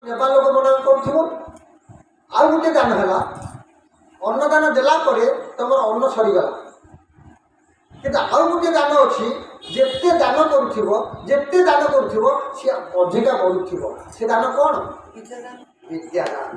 ନେବା ଲୋକ ମନା କରୁଥିବ। ଆଉ ଗୋଟେ ଦାନ ହେଲା ଅନ୍ନଦାନ ଦେଲା ପରେ ତମର ଅନ୍ନ ସରିଗଲା, କିନ୍ତୁ ଆଉ ଗୋଟେ ଦାନ ଅଛି, ଯେତେ ଦାନ କରୁଥିବ ସେ ଅଧିକା ବଢୁଥିବ। ସେ ଦାନ କ'ଣ? ବିଦ୍ୟାଦାନ।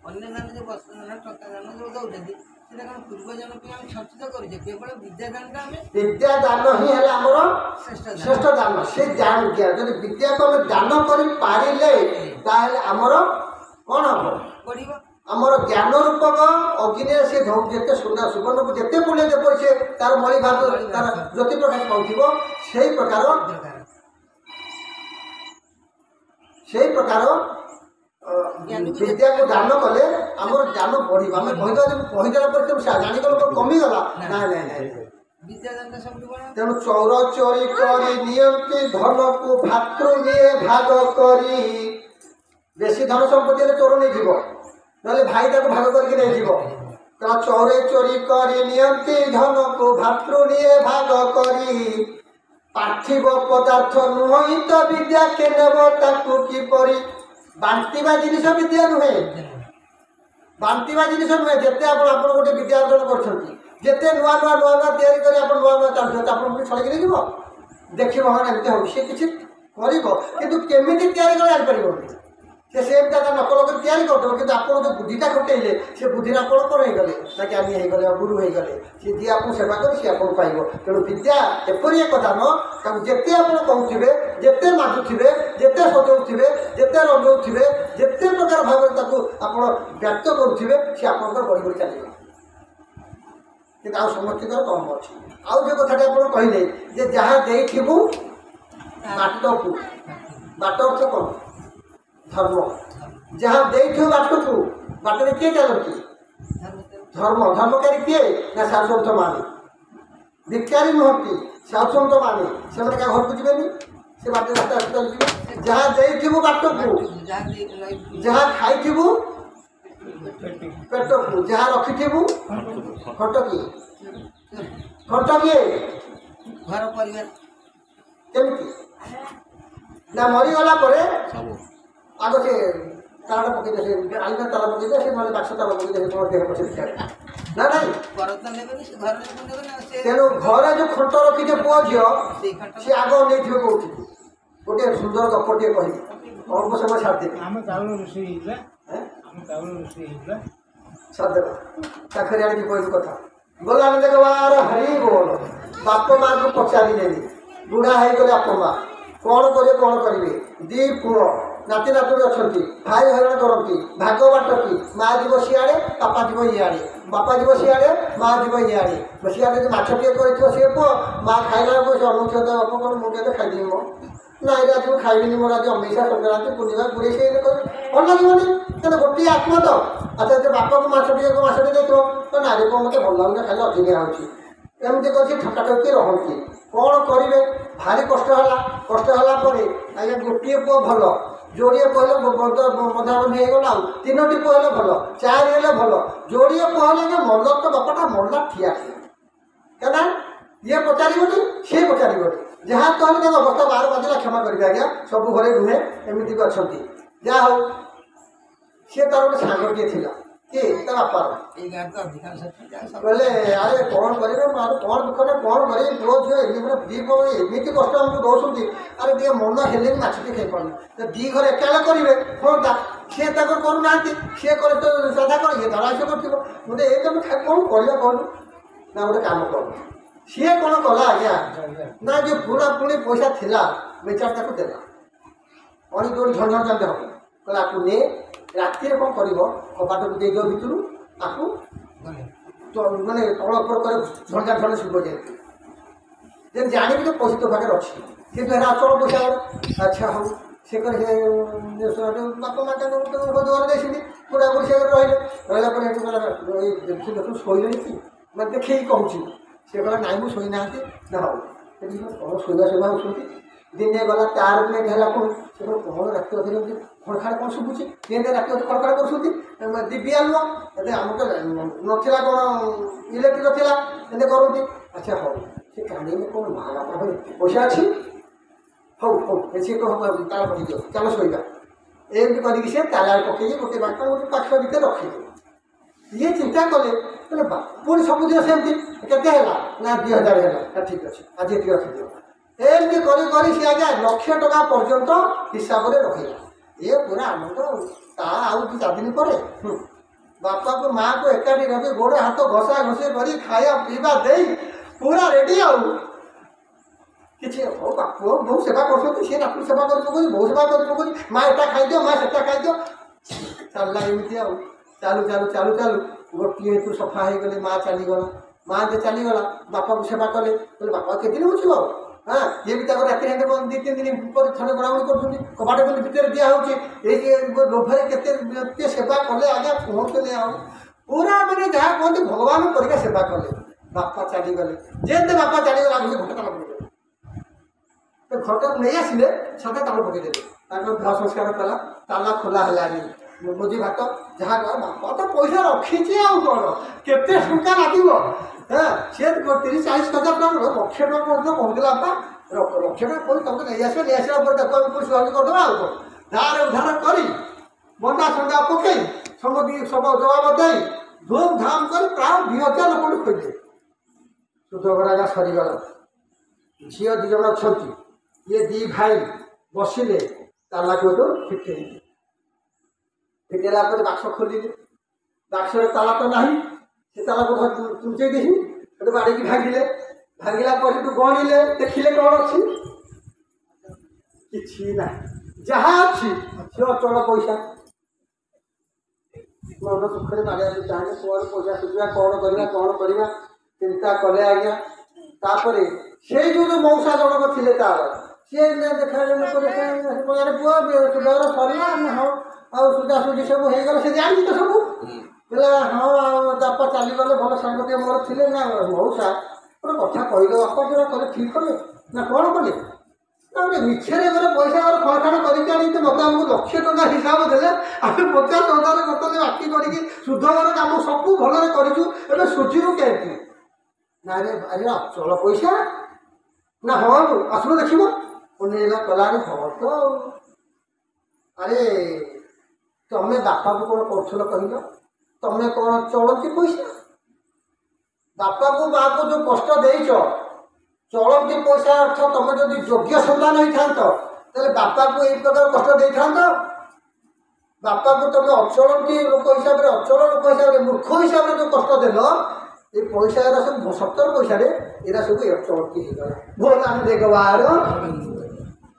ଅନ୍ୟ ଦାନ ଯେଉଁ ବସ୍ତ୍ର ଦାନ ଟଙ୍କା ଦାନ ଯେଉଁ ଦେଉଛନ୍ତି ସେଟା କ'ଣ ପୂର୍ବଜନ ପାଇଁ ଆମେ ସଞ୍ଚିତ କରୁଛେ? କେବଳ ବିଦ୍ୟାଦାନଟା ଆମେ ବିଦ୍ୟାଦାନ ହିଁ ହେଲା ଆମର ଶ୍ରେଷ୍ଠ ଦାନ। ସେ ଯଦି ବିଦ୍ୟାକୁ ଆମେ ଦାନ କରିପାରିଲେ ତାହେଲେ ଆମର କ'ଣ ହବ? ପଢ଼ିବ। ଆମର ଜ୍ଞାନ ରୂପକ ଅଗ୍ନିରେ ସେ ଯେତେ ସୁବର୍ଣ୍ଣକୁ ଯେତେ ପୁଣ୍ୟ ଯେପରି ସେ ତାର ମଳି ଭାତ ତାର ଜ୍ୟୋତି ପ୍ରକାଶ ପାଉଥିବ, ସେଇ ପ୍ରକାର ବିଦ୍ୟାକୁ ଦାନ କଲେ ଆମର ଜ୍ଞାନ ବଢିବ। ଆମେ କହିଦେଲା ପରେ ସେ ଜାଣିଗଲ କମିଗଲା, ନାଇଁ। ତେଣୁ ଚୋର ଚୋରି କରି ନିଅନ୍ତି ଧନକୁ ଭାତୃ ନିଏ ଭାଗ କରି। ବେଶୀ ଧନ ସମ୍ପତ୍ତି ହେଲେ ଚୋର ନେଇଯିବ, ନହେଲେ ଭାଇ ତାକୁ ଭାଗ କରିକି ନେଇଯିବ। କାରଣ ଚୋରେ ଚୋରି କରି ନିଅନ୍ତି ଧନକୁ ଭାତୃ ନିଏ ଭାଗ କରି। ପାର୍ଥିବ ପଦାର୍ଥ ନୁହଁ ତ ବିଦ୍ୟା କେ ନେବ ତାକୁ କିପରି। ବାଣ୍ଟିବା ଜିନିଷ ବିଦ୍ୟା ନୁହେଁ, ଯେତେ ଆପଣ ଗୋଟେ ବିଦ୍ୟା ଅର୍ଜନ କରୁଛନ୍ତି, ଯେତେ ନୂଆ ତିଆରି କରି ଆପଣ ନୂଆ ଚାଲୁଛନ୍ତି, ଆପଣଙ୍କୁ ଛଡ଼େଇକି ନେଇଯିବ। ଦେଖିବ ହଁ ଏମିତି ହଉଛି, ସେ କିଛି କରିବ କିନ୍ତୁ କେମିତି ତିଆରି କରି ଜାଣିପାରିବନି। ସେ ସେମିତି ତା ନକଲ କରି ତିଆରି କରିଦେବ, କିନ୍ତୁ ଆପଣ ଯେଉଁ ବୁଦ୍ଧିଟା ଘଟେଇଲେ ସେ ବୁଦ୍ଧିରେ ଆପଣ କ'ଣ ହେଇଗଲେ ନା ଜ୍ଞାନୀ ହେଇଗଲେ, ଗୁରୁ ହେଇଗଲେ। ସେ ଯିଏ ଆପଣଙ୍କୁ ସେବା କରି ସିଏ ଆପଣଙ୍କୁ ପାଇବ। ତେଣୁ ବିଦ୍ୟା ଏପରି ଏକ ଦାନ, ତାକୁ ଯେତେ ଆପଣ କହୁଥିବେ, ଯେତେ ମାଗୁଥିବେ, ଯେତେ ସଜଉଥିବେ, ଯେତେ ରଙ୍ଗଉଥିବେ, ଯେତେ ପ୍ରକାର ଭାବରେ ତାକୁ ଆପଣ ବ୍ୟକ୍ତ କରୁଥିବେ, ସେ ଆପଣଙ୍କର ବଢ଼ି ବଢ଼ି ଚାଲିବ। କିନ୍ତୁ ଆଉ ସମସ୍ତଙ୍କର କମ୍ ଅଛି। ଆଉ ଯେଉଁ କଥାଟା ଆପଣ କହିଲେ ଯେ ଯାହା ଦେଇଥିବୁ ବାଟକୁ, ବାଟ ଅର୍ଥ କ'ଣ? ଧର୍ମ। ଯାହା ଦେଇଥିବ ବାଟକୁ, ବାଟରେ କିଏ ଚାଲନ୍ତି? ଧର୍ମକାରୀ କିଏ? ନା ସାଧୁସନ୍ଥ ମାନେ। ଭିକାରୀ ନୁହନ୍ତି, ସାଧୁସନ୍ଥ ମାନେ। ସେମାନେ କାହା ଘରକୁ ଯିବେନି, ସେ ବାଟରେ ରାସ୍ତା ଚାଲିଯିବେ। ଯାହା ଦେଇଥିବୁ ବାଟକୁ, ଯାହା ଖାଇଥିବୁ ପେଟକୁ, ଯାହା ରଖିଥିବୁ ଖଟ କିଏ? ଘର ପରିବାର। କେମିତି ନା ମରିଗଲା ପରେ ଆଗ ସେ ତାଳଟା ପକେଇଦେ, ସେ ଆଲିନା ତାଳ ପକେଇଦେ, ସେ ନହେଲେ ବାକ୍ସ ତାଳ ପକେଇଦେ, ସେ ଦେହ ପଛରେ ନା ନାଇଁ। ତେଣୁ ଘରେ ଯେଉଁ ଖଟ ରଖିଛେ ପୁଅ ଝିଅ, ସେ ଆଗ ନେଇଥିବେ କୋଉଠି? ଗୋଟେ ସୁନ୍ଦର ଗପଟିଏ କହିବି, ଅଳ୍ପ ସମୟ ଛାଡ଼ିଦେବି। ଛାଡ଼ିଦେବା ପାଖରେ ଆଣିକି କହିଲୁ କଥା ବୋଲ। ଆମେ ଦେଖ ହରି ବୋଲ। ବାପ ମାଆକୁ ପଚାରିଲେନି, ବୁଢ଼ା ହେଇଗଲେ ବାପ ମା କ'ଣ କରିବେ? ଦି ପୁଅ ନାତି ନାତୁଣୀ ଅଛନ୍ତି, ଭାଇ ହଇରାଣ କରନ୍ତି, ଭାଗ ବାଟ କି? ମା ଯିବ ସିଆଡ଼େ, ବାପା ଯିବ ଇଆଡ଼େ, ବାପା ଯିବ ସିଆଡ଼େ, ମା ଯିବ ଇଆଡ଼େ। ସିଆଡ଼େ ଯଦି ମାଛ ଟିକେ କରିଥିବ ସିଏ ପୁଅ, ମା ଖାଇଲା ବେଳକୁ ସେ ଅନୁଚ୍ଛେଦ ବାପ କ'ଣ ମୁଁ କେତେ ଖାଇଦେବି ମୋ ନାଇଁ ଆଜି ମୁଁ ଖାଇବିନି, ମୋର ଆଜି ଅମେଇସା ସଂକ୍ରାନ୍ତି ପୂର୍ଣ୍ଣିମା ପୁରୀ ସେ ଭଲ ଲାଗିବନି। ତାହେଲେ ଗୋଟିଏ ଆତ୍ମା ତ। ଆଚ୍ଛା ଯେ ବାପାକୁ ମାଛଟିଏ ଦେଇଥିବ ତ ନାରୀ କ'ଣ ମୋତେ ଭଲ ଲାଗୁନି, ଖାଲି ଅଧିକା ହେଉଛି, ଏମିତି କରିଛି ଠକାଠକି ରହନ୍ତି। କ'ଣ କରିବେ? ଭାରି କଷ୍ଟ ହେଲା ପରେ ଆଜ୍ଞା ଗୋଟିଏ ପୁଅ ଭଲ, ଯୋଡ଼ିଏ ପୁଅ ହେଲେ ବନ୍ଧାବନ୍ଧି ହେଇଗଲା। ଆଉ ତିନୋଟି ପୁଅ ହେଲେ ଭଲ, ଚାରି ହେଲେ ଭଲ, ଯୋଡ଼ିଏ ପୁଅ ହେଲେ ଯେ ମଲ ତ ବାପାଟା ମଲା ଠିଆ କାହିଁନା ଇଏ ପଚାରିବନି, ସିଏ ପଚାରିବନି। ଯାହା କହିଲେ ତାଙ୍କ ଅବସ୍ଥା 12 ବାଜିଲା, କ୍ଷମା କରିବେ ଆଜ୍ଞା, ସବୁ ଘରେ ରୁହେ, ଏମିତି ବି ଅଛନ୍ତି। ଯାହା ହଉ ସିଏ ତାର ଗୋଟେ ସାଙ୍ଗଟିଏ ଥିଲା, କିଏ? ତା ବାପାର। କହିଲେ ଆରେ କ'ଣ କରିବେ, କ'ଣ ଦୁଃଖ ନା କ'ଣ କରିବେ, ପୁଅ ଝିଅ ଏମିତି କଷ୍ଟ ଆମକୁ ଦେଉଛନ୍ତି, ଆରେ ଟିକେ ମନ ହେଲେ ବି ମାଛ ଟିକେ ଖାଇପାରୁନି। ଦି ଘର ଏକାବେଳେ କରିବେ ହୁଅନ୍ତା, ସିଏ ତାଙ୍କର କରୁନାହାନ୍ତି, ସିଏ କରେ ତ ସାଧା କ'ଣ, ଇଏ ଧର ଆଇସ କରିଥିବ। ମୁଁ ଏଇ ତମେ କ'ଣ କରିବା କହିଲୁ? ନା ଗୋଟେ କାମ କରୁ। ସିଏ କ'ଣ କଲା ଆଜ୍ଞା ନା ଯେଉଁ ପୁଣି ପଇସା ଥିଲା ବେଚାର ତାକୁ ଦେଲା। ଯୋଉଠି ଝଞ୍ଝଟ ଚାଲିତେ ହେବ, କହିଲା ଆକୁ ନେ, ରାତିରେ କ'ଣ କରିବ, କବାଟକୁ ଦେଇଦିଅ ଭିତରୁ, ତାକୁ ମାନେ ତଳ ଉପର କରି ଝଞ୍ଝା ଶୁଭ ଯେମିତି ଜାଣିବି ଯେ ପଇସା ତୋ ପାଖରେ ଅଛି, କିନ୍ତୁ ହେରା ଅଚଳ ପଇସା। ଆଚ୍ଛା ହଉ, ସେ କରି ବାପା ମା ତାଙ୍କ ଘରେ ଦେଇଛନ୍ତି, ବୁଢ଼ାବୁଢ଼ୀ ସେ ରହିଲା ପରେ ଏଠି ଦେଖୁ ଶୋଇଲେଣି କି ମାନେ ଦେଖେଇକି କହୁଛି। ସେ କହିଲା ନାଇଁ ମୁଁ ଶୋଇନାହାନ୍ତି। ନା ହଉ ସେଠି କ'ଣ ଶୋଇବା ହେଉଛନ୍ତି। ଦିନେ ଗଲା, ତାର ଦିନେ ହେଲା ପୁଣି ସେ କ'ଣ ରାତି ଅଧରେ ଖଡ଼ଖାଡ଼ କ'ଣ ଶୁଭୁଛି, ଦିନେ ରାତି ଅଧେ ଖଡ଼ଖାଡ଼ କରୁଛନ୍ତି। ଦିବିଆ ନୁହଁ, ଏବେ ଆମର ନଥିଲା କ'ଣ ଇଲେକ୍ଟ୍ରିକ୍ ନଥିଲା, ଏମିତି କରନ୍ତି। ଆଚ୍ଛା ହଉ, ସେ କାନ୍ଦିଲେ କ'ଣ ମା ବାପା ପଇସା ଅଛି ହଉ ହଉ ସେ ତାଳ ପକେଇଦିଅ ଚାଲ ଶୋଇବା ଏମିତି କରିକି ସେ ତାଳ ପକେଇକି ଗୋଟେ ବାଟ ଗୋଟେ ପାଖ ଭିତରେ ରଖିଦିଅ। ଇଏ ଚିନ୍ତା କଲେ ପୁଣି ସବୁଦିନ ସେମିତି କେତେ ହେଲା ନା 2000 ହେଲା ନା ଠିକ୍ ଅଛି ଆଜି ଏତିକି ରଖିଦିଅ। ଏମିତି କରି କରି ସେ ଆଜ୍ଞା 1,00,000 ଟଙ୍କା ପର୍ଯ୍ୟନ୍ତ ହିସାବରେ ରହିଲା। ଏ ପୁରା ଆନନ୍ଦ ତା ଆଉ 2-4 ଦିନ ପରେ ବାପାକୁ ମାଆକୁ ଏକାଠି ରଖି ଗୋଡ଼ ହାତ ଘଷା ଘଷି କରି ଖାଇବା ପିଇବା ଦେଇ ପୁରା ରେଡ଼ି ଆଉ କିଛି ହଉ ବାପୁ ବୋଉ ସେବା କରୁଛନ୍ତି ସିଏ ନାତୁ ସେବା କରି ପକଉଛି ବୋଉ ସେବା କରି ପକଉଛି ମା ଏଟା ଖାଇଦିଅ ମା ସେଟା ଖାଇଦିଅ ଚାଲିଲା ଏମିତି ଆଉ ଚାଲୁ ଚାଲୁ ଚାଲୁ ଚାଲୁ ଗୋଟିଏ ହେତୁ ସଫା ହେଇଗଲେ ମା ଚାଲିଗଲା। ମା ଯେ ଚାଲିଗଲା ବାପାକୁ ସେବା କଲେ କହିଲେ ବାପା କେତେ ଦିନ ବୁଝିବ ହଁ ଇଏ ବି ତାଙ୍କର ରାତି ହେଲେ 2-3 ଦିନ ପରେ ଥରେ ବରାବରି କରୁଛନ୍ତି କବାଟ ବନ୍ଦ ଭିତରେ ଦିଆହେଉଛି ଏଇ ଲୋଭରେ କେତେ ସେବା କଲେ ଆଜ୍ଞା କୁହନ୍ତୁନି ଆଉ ପୁରା ମାନେ ଯାହା କୁହନ୍ତି ଭଗବାନ ପରିକା ସେବା କଲେ। ବାପା ଚାଲିଗଲେ ଯେତେ ବାପା ଚାଲିଗଲା ଆମେ ଘଟ ତାଳ ପକେଇଦେଲେ ଘରଟାକୁ ନେଇ ଆସିଲେ ସାଙ୍ଗେ ତାଳ ପକେଇଦେଲେ ତାଙ୍କର ଦେହ ସଂସ୍କାର କଲା ତାଲା ଖୋଲା ହେଲାନି ଭୋଜି ଭାତ ଯାହା କହ ବାପା ତ ପଇସା ରଖିଛି ଆଉ କ'ଣ କେତେ ଟଙ୍କା ଲାଗିବ ହଁ ସିଏ 30-40 ହଜାର ଟଙ୍କା 1,00,000 ଟଙ୍କା ମଧ୍ୟ କହୁଥିଲା ବାପା 1,00,000 ଟଙ୍କା କରି ତମେ ନେଇ ଆସିଲା ପରେ ଦେଖ ପୁଣି ସୁହାଜି କରିଦେବା ଆଉ କ'ଣ ଧାର ଉଧାର କରି ବଣ୍ଡା ସଣ୍ଡା ପକେଇ ସବୁ ଜବାବ ଦେଇ ଧୁମଧାମ କରି ପ୍ରାୟ 2,000 ଲୋକଙ୍କୁ ଖୋଇଲେ। ସୁଧଗରାଗା ସରିଗଲା। ଝିଅ 2 ଜଣ ଅଛନ୍ତି ଇଏ 2 ଭାଇ ବସିଲେ ତାଲାକୁ ଫିଟେଇଲା ପରେ ବାକ୍ସ ଖୋଲିଲେ ବାକ୍ସରେ ତାଲା ତ ନାହିଁ ସେ ତାଲାକୁ ଚୁଞ୍ଚେଇ ଦେଇଛି ସେଠୁ ବାଡ଼ିକି ଭାଙ୍ଗିଲା ପରେ ସେଠୁ ଗଣିଲେ ଦେଖିଲେ କ'ଣ ଅଛି କିଛି ନାହିଁ ଯାହା ଅଛି ସେ ଅଚଳ ପଇସା ମନ ଦୁଃଖରେ ମାରିବାକୁ ଚାହିଁଲେ କୁଆଡ଼େ ପଇସା ସୁଝିବା କ'ଣ କରିବା ଚିନ୍ତା କଲେ ଆଜ୍ଞା। ତାପରେ ସେଇ ଯେଉଁ ମଉସା ଜଣକ ଥିଲେ ତାର ସିଏ ଦେଖାଯାଏ ପୁଅ ସୁଧର ସରିଲା ହଁ ଆଉ ସୁଝାସୁଝି ସବୁ ହେଇଗଲା ସେ ଜାଣିଛି ତ ସବୁ ବୋଲେ ହଁ ଆଉ ବାପା ଚାଲିଗଲେ ଭଲ ସାଙ୍ଗ ଟିକେ ମୋର ଥିଲେ ନା ମଉସା ଗୋଟେ କଥା କହିଲେ ବାପା ଯୋଉଟା କଲେ ଠିକ୍ କଲେ ନା କ'ଣ କଲେ ନା ଗୋଟେ ମିଛରେ ଗୋଟେ ପଇସା ଖରଖାଡ଼ କରିକି ଆଣିକି ମୋତେ ଆମକୁ 1,00,000 ଟଙ୍କା ହିସାବ ଦେଲେ ଆମେ 50,000 ବର୍ତ୍ତମାନ ବାକି କରିକି ସୁଧର କାମ ସବୁ ଭଲରେ କରିଛୁ ଏବେ ସୁଝିବୁ କେମିତି ନାରେ ଆରେ ଅଚଳ ପଇସା ନା ହଁ ଆସୁନ ଦେଖିବ ପୁନେଇଲା କଲାରେ ହଁ ତ ଆରେ ତମେ ବାପାକୁ କ'ଣ କରୁଥିଲ କହିଲ ତମେ କ'ଣ ଚଳନ୍ତି ପଇସା ବାପାକୁ ମାଆକୁ ଯେଉଁ କଷ୍ଟ ଦେଇଛ ଚଳନ୍ତି ପଇସା ଅର୍ଥ ତମେ ଯଦି ଯୋଗ୍ୟ ସନ୍ତାନ ହେଇଥାନ୍ତ ତାହେଲେ ବାପାକୁ ଏଇ ପ୍ରକାର କଷ୍ଟ ଦେଇଥାନ୍ତ। ବାପାକୁ ତମେ ଅଚଳନ୍ତି ଲୋକ ହିସାବରେ ଅଚଳ ଲୋକ ହିସାବରେ ମୂର୍ଖ ହିସାବରେ ଯେଉଁ କଷ୍ଟ ଦେଲ ଏ ପଇସା ଏରା ସବୁ 70 ପଇସାରେ ଏରା ସବୁ ଚଳନ୍ତି ହେଇଗଲା ଭୋଲ ଆମେ ଦେଖବାର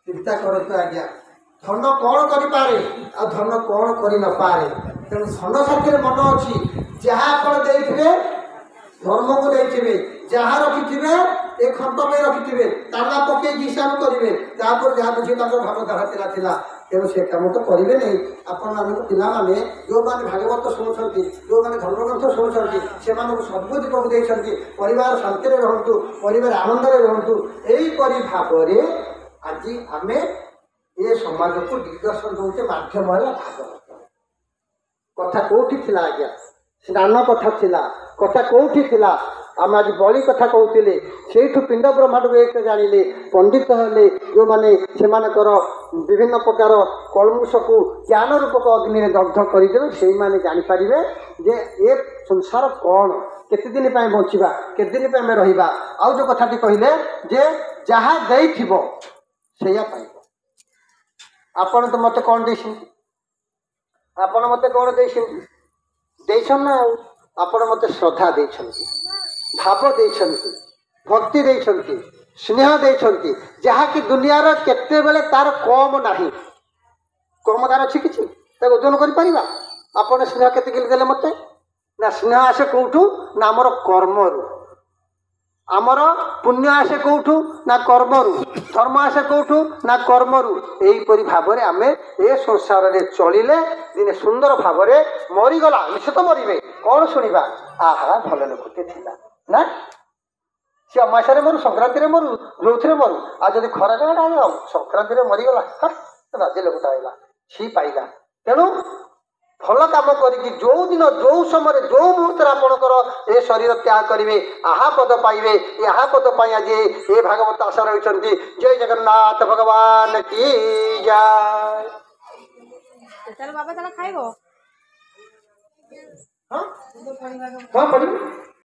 ଚିନ୍ତା କରନ୍ତୁ ଆଜ୍ଞା। ଧନ କ'ଣ କରିପାରେ ଆଉ ଧନ କ'ଣ କରି ନପାରେ ତେଣୁ ଧନ ସାଥିରେ ମନ ଅଛି ଯାହା ଆପଣ ଦେଇଥିବେ ଧର୍ମକୁ ଦେଇଥିବେ ଯାହା ରଖିଥିବେ ଏ ଖତ ପାଇଁ ରଖିଥିବେ ତାଲା ପକେଇକି ହିସାବ କରିବେ ତାପରେ ଯାହା ବୁଝି ତାଙ୍କର ଭାବଧାରା ଥିଲା ତେଣୁ ସେ କାମ ତ କରିବେ ନାହିଁ। ଆପଣମାନଙ୍କ ପିଲାମାନେ ଯେଉଁମାନେ ଭାଗବତ ଶୁଣୁଛନ୍ତି ଯେଉଁମାନେ ଧର୍ମଗ୍ରନ୍ଥ ଶୁଣୁଛନ୍ତି ସେମାନଙ୍କୁ ସଦ୍ବୁଦ୍ଧି ପ୍ରଭୁ ଦେଇଛନ୍ତି ପରିବାର ଶାନ୍ତିରେ ରୁହନ୍ତୁ ପରିବାର ଆନନ୍ଦରେ ରୁହନ୍ତୁ ଏହିପରି ଭାବରେ ଆଜି ଆମେ ଏ ସମାଜକୁ ଦିଗ୍ଦର୍ଶନ ଦେଉଛେ ମାଧ୍ୟମ ହେଲା ଭାଗବତ କଥା କେଉଁଠି ଥିଲା ଆଜ୍ଞା ସ୍ନାନ କଥା ଥିଲା କଥା କେଉଁଠି ଥିଲା ଆମେ ଆଜି ବଳି କଥା କହୁଥିଲେ ସେଇଠୁ ପିଣ୍ଡ ବ୍ରହ୍ମାଣ୍ଡକୁ ଏକ ଜାଣିଲେ ପଣ୍ଡିତ ହେଲେ ଯେଉଁମାନେ ସେମାନଙ୍କର ବିଭିନ୍ନ ପ୍ରକାର କଳମୁଷକୁ ଜ୍ଞାନ ରୂପକ ଅଗ୍ନିରେ ଦଗ୍ଧ କରିଦେବେ ସେଇମାନେ ଜାଣିପାରିବେ ଯେ ଏ ସଂସାର କ'ଣ କେତେ ଦିନ ପାଇଁ ବଞ୍ଚିବା କେତେ ଦିନ ପାଇଁ ଆମେ ରହିବା। ଆଉ ଯେଉଁ କଥାଟି କହିଲେ ଯେ ଯାହା ଦେଇଥିବ ସେଇଆ ପାଇବ। ଆପଣ ତ ମୋତେ କ'ଣ ଦେଇଛନ୍ତି ଆପଣ ମୋତେ କ'ଣ ଦେଇଛନ୍ତି ନା ଆଉ ଆପଣ ମୋତେ ଶ୍ରଦ୍ଧା ଦେଇଛନ୍ତି ଭାବ ଦେଇଛନ୍ତି ଭକ୍ତି ଦେଇଛନ୍ତି ସ୍ନେହ ଦେଇଛନ୍ତି ଯାହାକି ଦୁନିଆର କେତେବେଳେ ତାର କମ୍ ନାହିଁ କମ୍ ତାର ଅଛି କିଛି ତାକୁ ଓଜନ କରିପାରିବା। ଆପଣ ସ୍ନେହ କେତିକି ଦେଲେ ମୋତେ ନା ସ୍ନେହ ଆସେ କେଉଁଠୁ ନା ଆମର କର୍ମରୁ ଆମର ପୁଣ୍ୟ ଆସେ କେଉଁଠୁ ନା କର୍ମରୁ ଧର୍ମ ଆସେ କେଉଁଠୁ ନା କର୍ମରୁ। ଏହିପରି ଭାବରେ ଆମେ ଏ ସଂସାରରେ ଚଳିଲେ ଦିନେ ସୁନ୍ଦର ଭାବରେ ମରିଗଲା ନିଶ୍ଚିତ ମରିବେ କ'ଣ ଶୁଣିବା ଆହା ଭଲ ଲୋକଟେ ଥିଲା ନା ସେ ଅମାସାରେ ମରୁ ସଂକ୍ରାନ୍ତିରେ ମରୁ ଯେଉଁଥିରେ ମରୁ ଆଉ ଯଦି ଖରା ଯାଏ ସଂକ୍ରାନ୍ତିରେ ମରିଗଲା ରାଜ୍ୟ ଲୋକଟା ହେଲା ସି ପାଇଲା। ତେଣୁ ଭଲ କାମ କରିକି ଯେଉଁ ଦିନ ଯେଉଁ ସମୟରେ ଯେଉଁ ମୁହୂର୍ତ୍ତରେ ଆପଣଙ୍କର ଏ ଶରୀର ତ୍ୟାଗ କରିବେ ଆହା ପଦ ପାଇବେ। ଏହା ପଦ ପାଇଁ ଆଜି ଏ ଭାଗବତ ଆଶା ରହିଛନ୍ତି। ଜୟ ଜଗନ୍ନାଥ ଭଗବାନ କି ଜୟ। ତାହେଲେ ବାବା ତାହେଲେ ଖାଇବ? ହଁ ହଁ ପଡ଼ିବ।